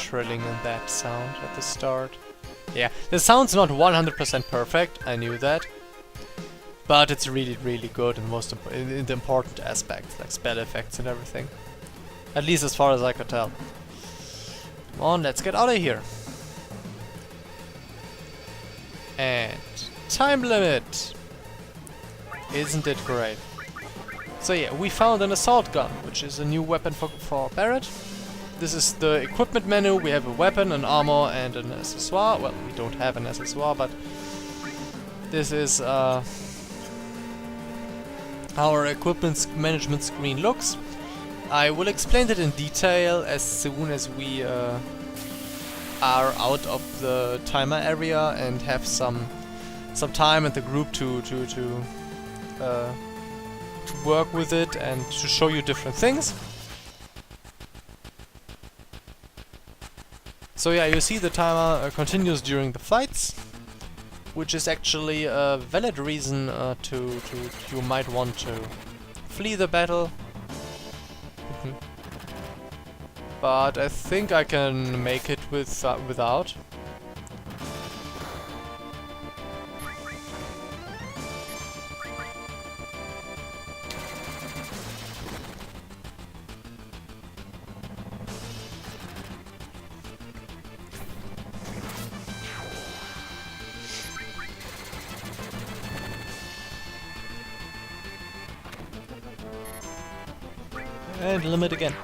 trilling in that sound at the start. Yeah, the sound's not 100% perfect, I knew that. But it's really, really good in in the important aspects, like spell effects and everything. At least as far as I could tell. Come on, let's get out of here. And time limit! Isn't it great? So yeah, we found an assault gun, which is a new weapon for Barret. This is the equipment menu. We have a weapon, an armor, and an accessoire. Well, we don't have an accessoire, but this is our equipment management screen looks. I will explain it in detail as soon as we are out of the timer area and have some time in the group to work with it and to show you different things. So yeah, you see the timer continues during the fights, which is actually a valid reason you might want to flee the battle. But I think I can make it without. And limit again.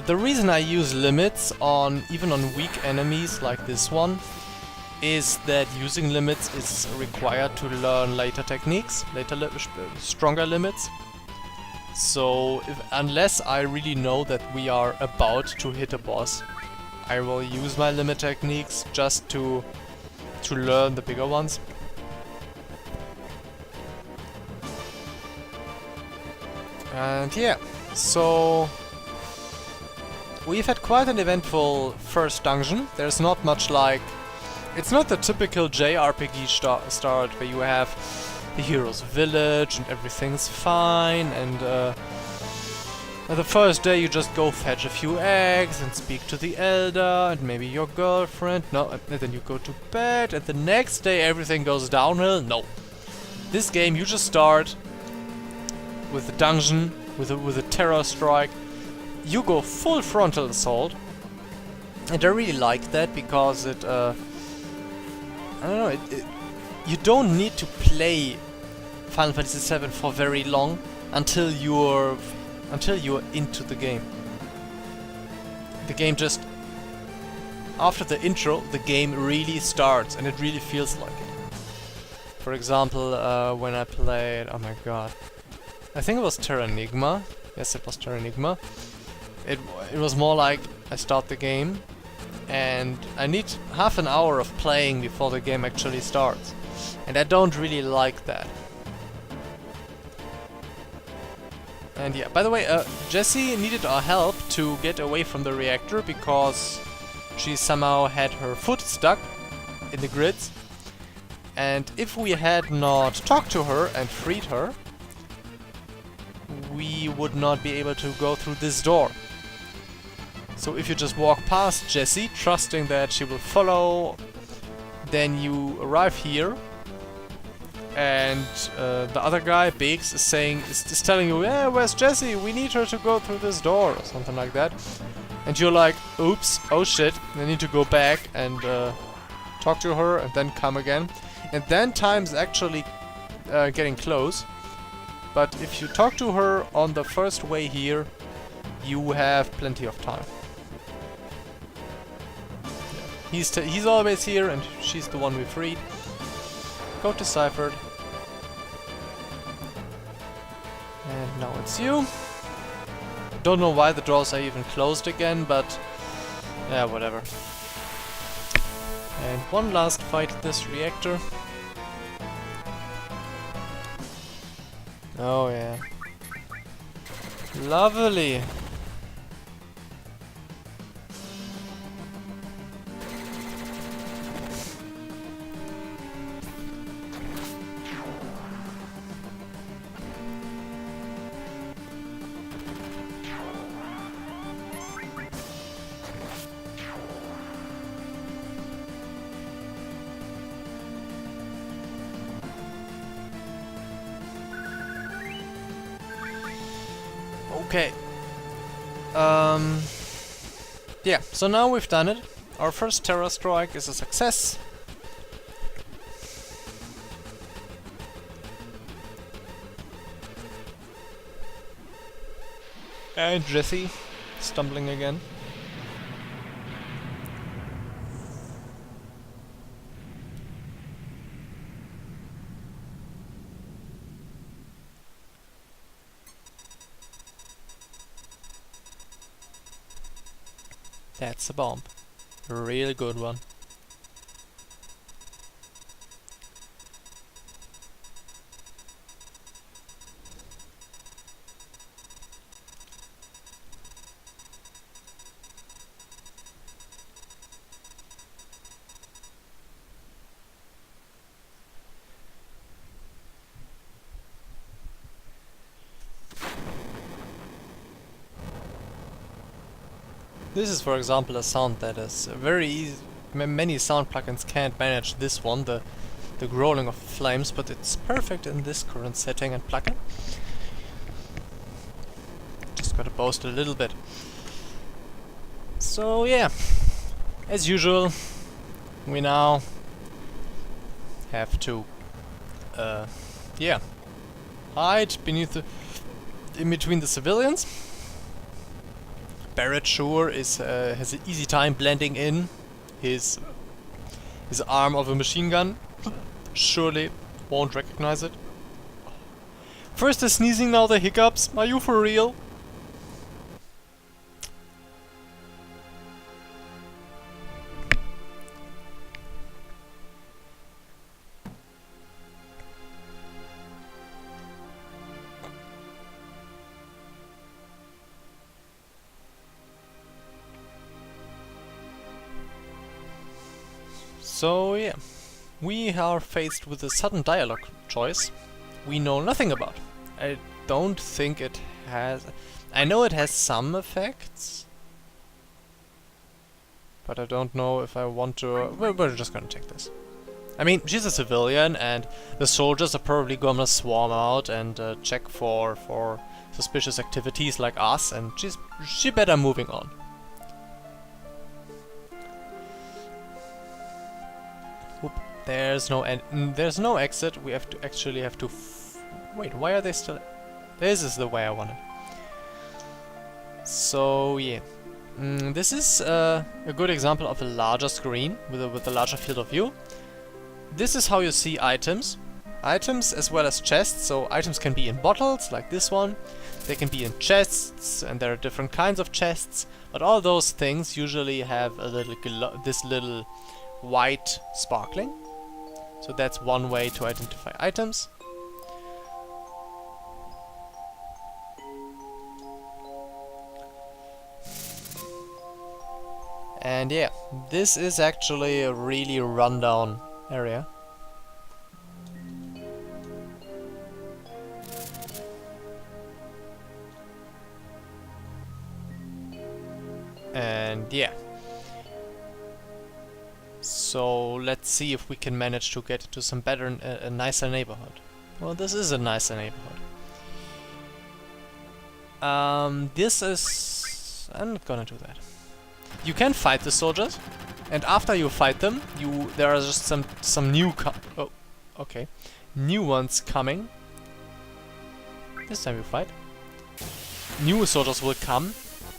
The reason I use limits even on weak enemies like this one is that using limits is required to learn later techniques, stronger limits. So unless I really know that we are about to hit a boss, I will use my limit techniques just to learn the bigger ones. And yeah, so we've had quite an eventful first dungeon. There's not much like... It's not the typical JRPG start where you have the hero's village and everything's fine and the first day you just go fetch a few eggs and speak to the elder and maybe your girlfriend. No, and then you go to bed and the next day everything goes downhill. No. This game you just start with the dungeon, with a terror strike. You go full frontal assault, and I really like that because it, I don't know, you don't need to play Final Fantasy VII for very long until you're into the game. The game just, after the intro, the game really starts, and it really feels like it. For example, when I played, oh my god, I think it was Terranigma. Yes, it was Terranigma. It was more like I start the game and I need half an hour of playing before the game actually starts. And I don't really like that. And yeah, by the way, Jessie needed our help to get away from the reactor because she somehow had her foot stuck in the grids. And if we had not talked to her and freed her, we would not be able to go through this door. So if you just walk past Jessie, trusting that she will follow, then you arrive here, and the other guy, Biggs, is telling you, "Yeah, where's Jessie? We need her to go through this door," or something like that. And you're like, "Oops, oh shit, I need to go back and talk to her, and then come again." And then time's actually getting close. But if you talk to her on the first way here, you have plenty of time. He's always here, and she's the one we freed. Go to Cyphered. And now it's you. Don't know why the doors are even closed again, but yeah, whatever. And one last fight at this reactor. Oh yeah. Lovely. Okay. Yeah, so now we've done it. Our first terror strike is a success. And Jesse stumbling again. That's a bomb. A really good one. This is, for example, a sound that is very easy. Many sound plugins can't manage this one, the growling of flames, but it's perfect in this current setting and plugin. Just gotta boast a little bit. So yeah, as usual, we now have to, yeah, hide beneath in between the civilians. Barrett sure has an easy time blending in. His arm of a machine gun surely won't recognize it. First the sneezing, now the hiccups. Are you for real? So yeah, we are faced with a sudden dialogue choice we know nothing about. I don't think it has... I know it has some effects, but I don't know if I want to... We're just gonna take this. I mean, she's a civilian, and the soldiers are probably gonna swarm out and check for suspicious activities like us, and she better moving on. Whoop. There's no exit. We have to actually wait. Why are they still? This is the way I want it. So yeah, this is a good example of a larger screen with a larger field of view. This is how you see items. Items as well as chests. So items can be in bottles, like this one. They can be in chests, and there are different kinds of chests. But all those things usually have a this little white sparkling. So that's one way to identify items. And yeah, this is actually a really rundown area. And yeah. So let's see if we can manage to get into some better, a nicer neighborhood. Well, this is a nicer neighborhood. This is... I'm not gonna do that. You can fight the soldiers, and after you fight them, there are just some new new ones coming. This time you fight. New soldiers will come,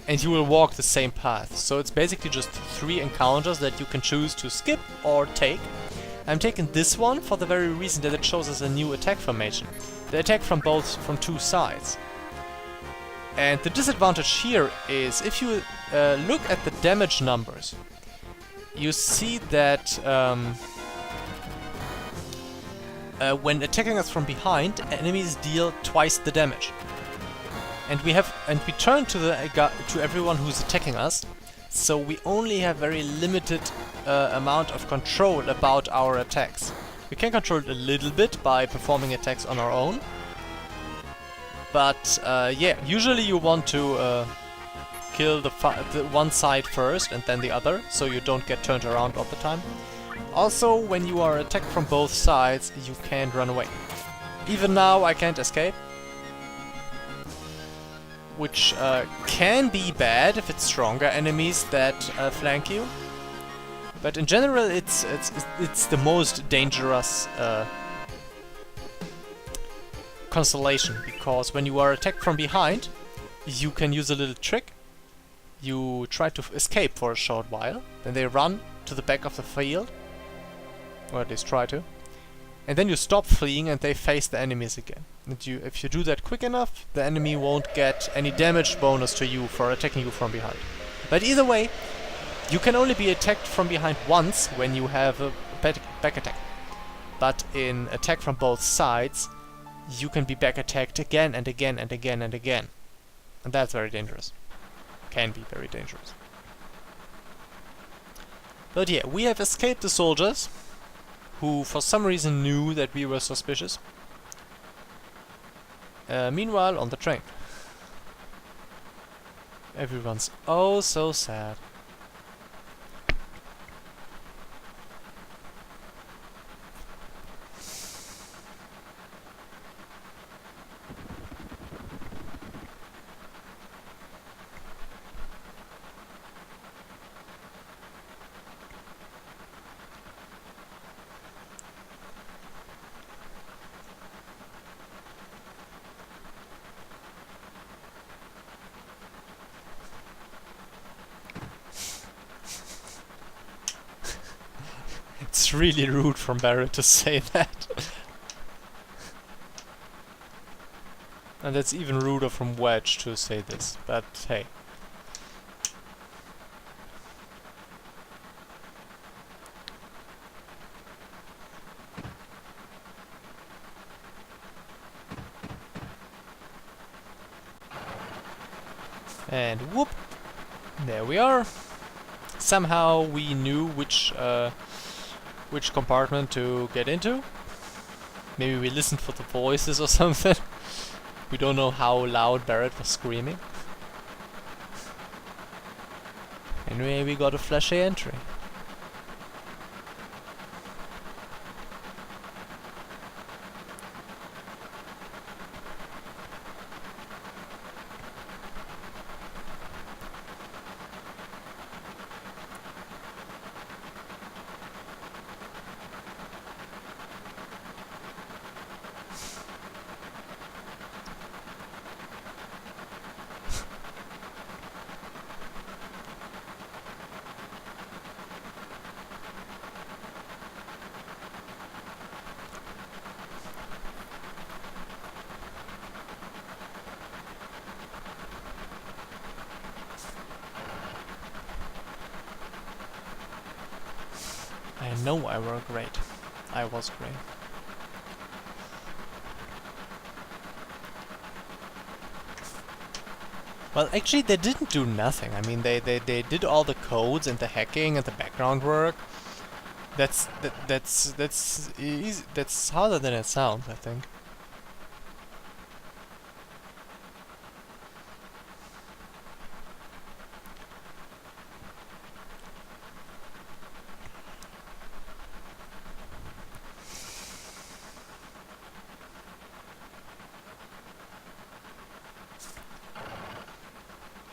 and you will walk the same path. So it's basically just 3 encounters that you can choose to skip or take. I'm taking this one for the very reason that it shows us a new attack formation. They attack from 2 sides. And the disadvantage here is if you look at the damage numbers, you see that when attacking us from behind, enemies deal twice the damage. And we turn to everyone who's attacking us, so we only have very limited amount of control about our attacks. We can control it a little bit by performing attacks on our own, but yeah, usually you want to kill the one side first and then the other, so you don't get turned around all the time. Also, when you are attacked from both sides, you can't run away. Even now, I can't escape. which can be bad if it's stronger enemies that flank you. But in general, it's the most dangerous constellation, because when you are attacked from behind, you can use a little trick. You try to escape for a short while, then they run to the back of the field, or at least try to, and then you stop fleeing and they face the enemies again. And if you do that quick enough, the enemy won't get any damage bonus to you for attacking you from behind. But either way, you can only be attacked from behind once when you have a back attack. But in attack from both sides, you can be back attacked again and again and again and again. And that's very dangerous. Can be very dangerous. But yeah, we have escaped the soldiers, who for some reason knew that we were suspicious. Meanwhile, on the train. Everyone's oh so sad. It's really rude from Barrett to say that. And it's even ruder from Wedge to say this, but hey. And whoop! There we are. Somehow we knew which compartment to get into. Maybe we listened for the voices or something. We don't know how loud Barrett was screaming. Anyway, we got a flashy entry. I know I were great. I was great. Well, actually, they didn't do nothing. I mean, they did all the codes and the hacking and the background work. That's easy. That's harder than it sounds, I think.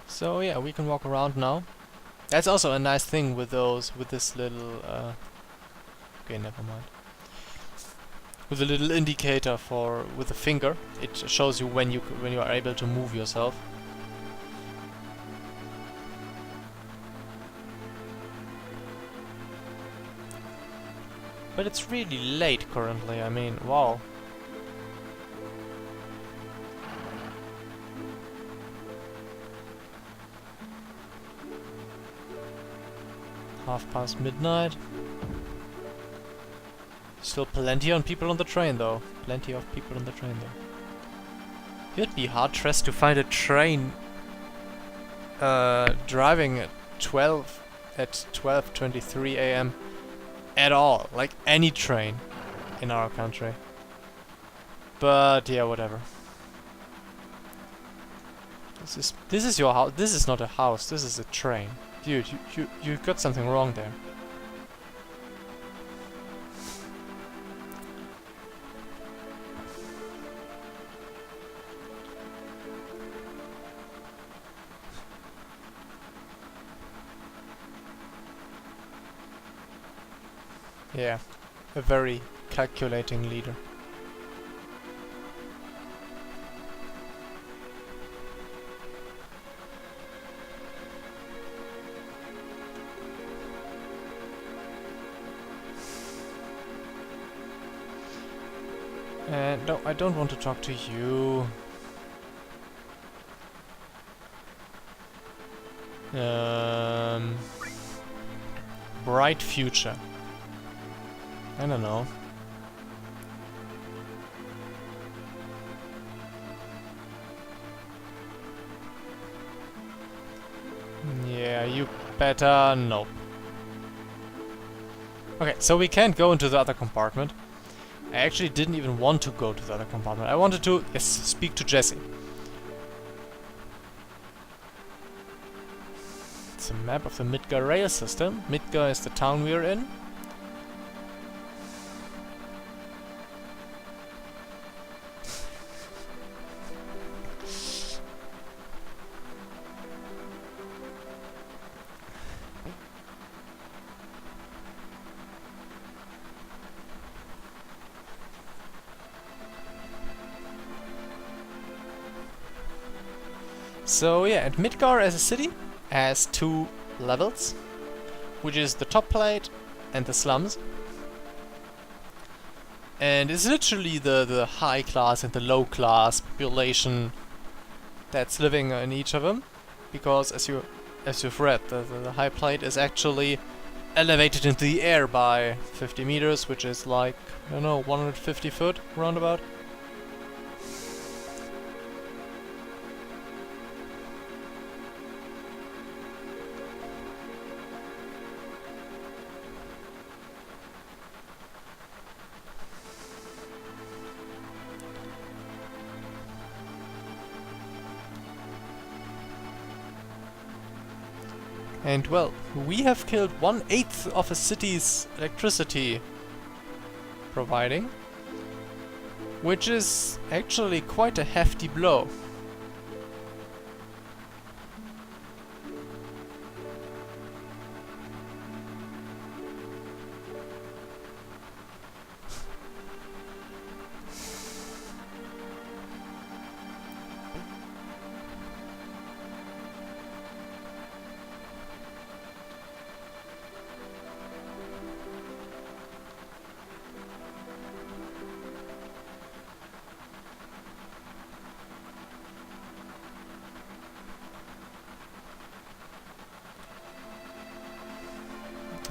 So yeah, we can walk around now. That's also a nice thing with this little, okay, never mind. With a little indicator with the finger, it shows you when you are able to move yourself. But it's really late currently, I mean, wow. midnight. Still plenty of people on the train though. You'd be hard-pressed to find a train driving at 12:23 AM at all. Like any train in our country. But yeah, whatever. This is your house. This is not a house, this is a train. Dude, you got something wrong there. Yeah, a very calculating leader. And no, I don't want to talk to you. Bright future. I don't know. Yeah, you better no. Okay, so we can't go into the other compartment. I actually didn't even want to go to the other compartment. I wanted to, yes, speak to Jesse. It's a map of the Midgar rail system. Midgar is the town we're in. So yeah, and Midgar as a city has two levels, which is the top plate and the slums. And it's literally the high class and the low class population that's living in each of them, because as you've read, the high plate is actually elevated into the air by 50 meters, which is like, I don't know, 150 foot roundabout. And well, we have killed 1/8 of a city's electricity providing, which is actually quite a hefty blow.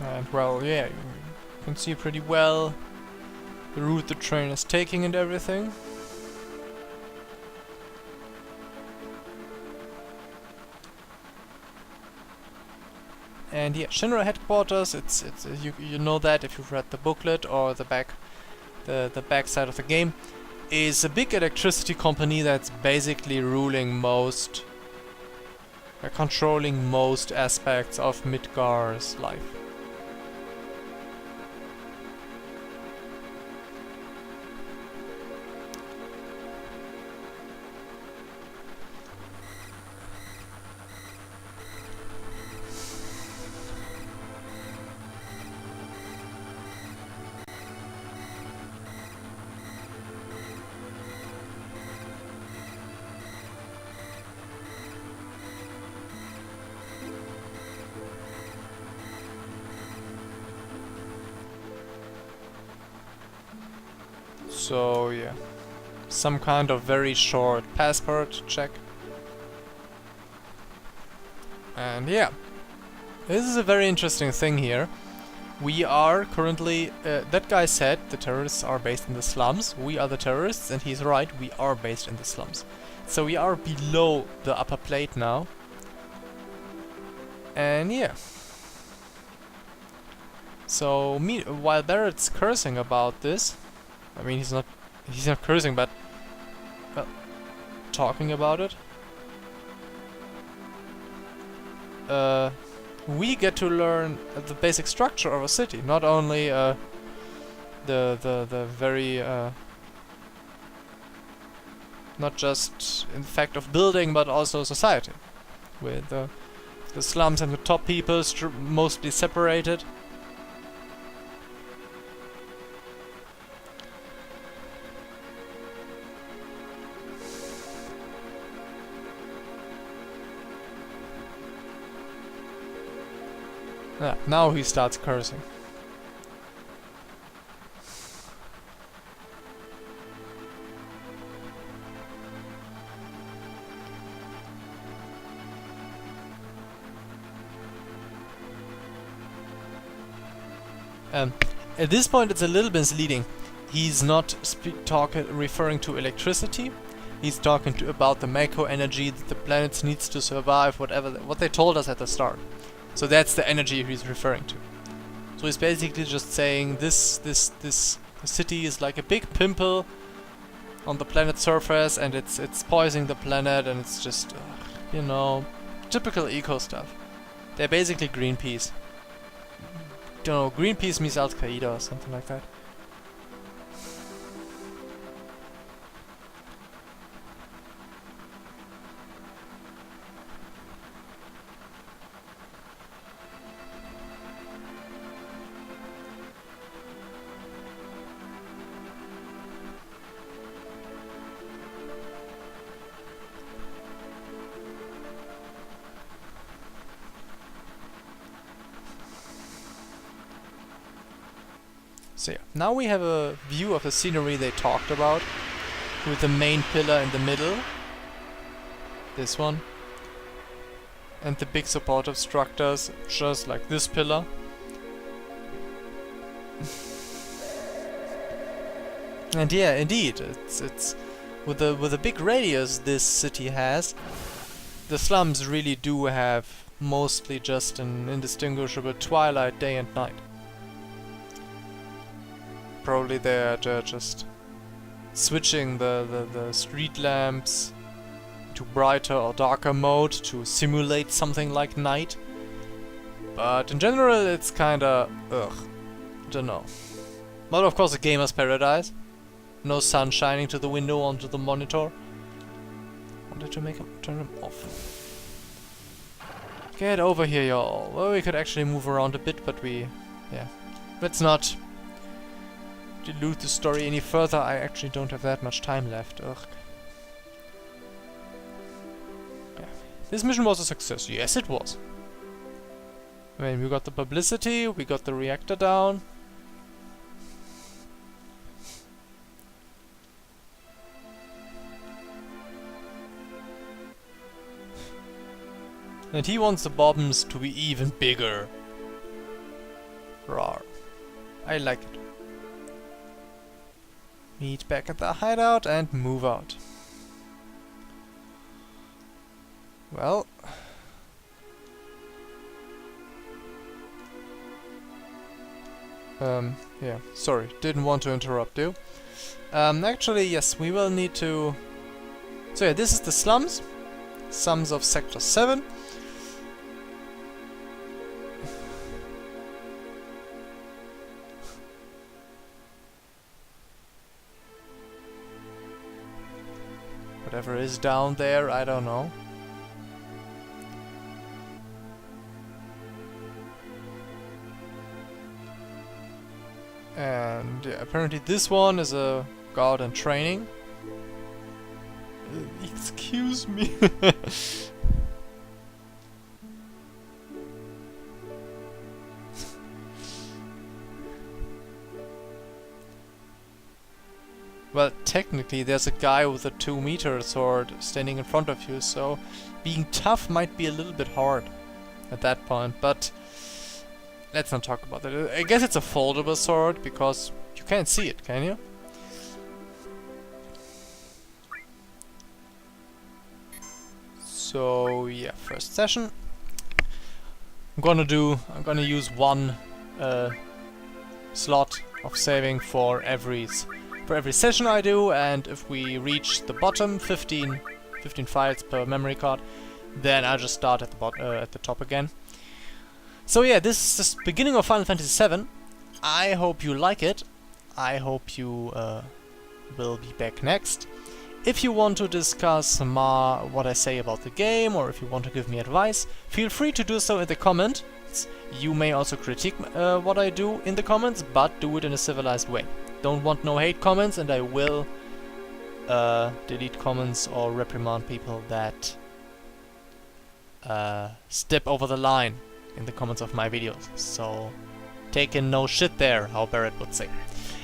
And well, yeah, you can see pretty well the route the train is taking and everything. And yeah, Shinra headquarters, it's you know that if you've read the booklet or the back side of the game, is a big electricity company that's basically ruling most, controlling most aspects of Midgar's life. So yeah, some kind of very short passport check. And yeah, this is a very interesting thing here. We are currently, that guy said the terrorists are based in the slums. We are the terrorists, and he's right, we are based in the slums. So we are below the upper plate now. And yeah. So while Barrett's cursing about this, I mean, he's not cursing, but, well, talking about it. We get to learn the basic structure of a city, not only the very not just in fact of building, but also society, with the slums and the top people mostly separated. Yeah, now he starts cursing. At this point it's a little bit misleading. He's not referring to electricity. He's talking about the macro energy that the planet needs to survive, what they told us at the start. So that's the energy he's referring to. So he's basically just saying this city is like a big pimple on the planet's surface, and it's poisoning the planet, and it's just you know, typical eco stuff. They're basically Greenpeace. Don't know, Greenpeace means Al Qaeda or something like that. So yeah, now we have a view of the scenery they talked about, with the main pillar in the middle, this one, and the big supportive structures, just like this pillar. And yeah, indeed, it's with the big radius this city has, the slums really do have mostly just an indistinguishable twilight, day and night. Probably they're just switching the street lamps to brighter or darker mode to simulate something like night. But in general it's kinda don't know. But of course a gamer's paradise. No sun shining to the window onto the monitor. Wanted to make him turn him off. Get over here, y'all. Well, we could actually move around a bit, but let's not dilute the story any further. I actually don't have that much time left. Ugh. Yeah. This mission was a success. Yes, it was. I mean, we got the publicity, we got the reactor down. And he wants the bombs to be even bigger. Rawr. I like it. Meet back at the hideout and move out. Well. Yeah, sorry, didn't want to interrupt you. Actually, yes, we will need to... So yeah, this is the slums. Slums of Sector 7. Whatever is down there, I don't know. And yeah, apparently this one is a guard in training. Excuse me. Well, technically there's a guy with a 2-meter sword standing in front of you, so being tough might be a little bit hard at that point, but let's not talk about that. I guess it's a foldable sword, because you can't see it, can you? So yeah, first session. I'm gonna use one slot of saving for every session I do, and if we reach the bottom, 15 files per memory card, then I'll just start at the top again. So yeah, this is the beginning of Final Fantasy VII. I hope you like it. I hope you will be back next. If you want to discuss more what I say about the game, or if you want to give me advice, feel free to do so in the comments. You may also critique what I do in the comments, but do it in a civilized way. Don't want no hate comments, and I will delete comments or reprimand people that step over the line. in the comments of my videos. So taking no shit there, how Barrett would say.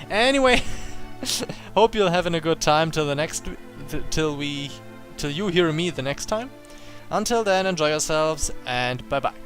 Anyway, hope you're having a good time till the next till you hear me the next time. Until then, enjoy yourselves and bye bye.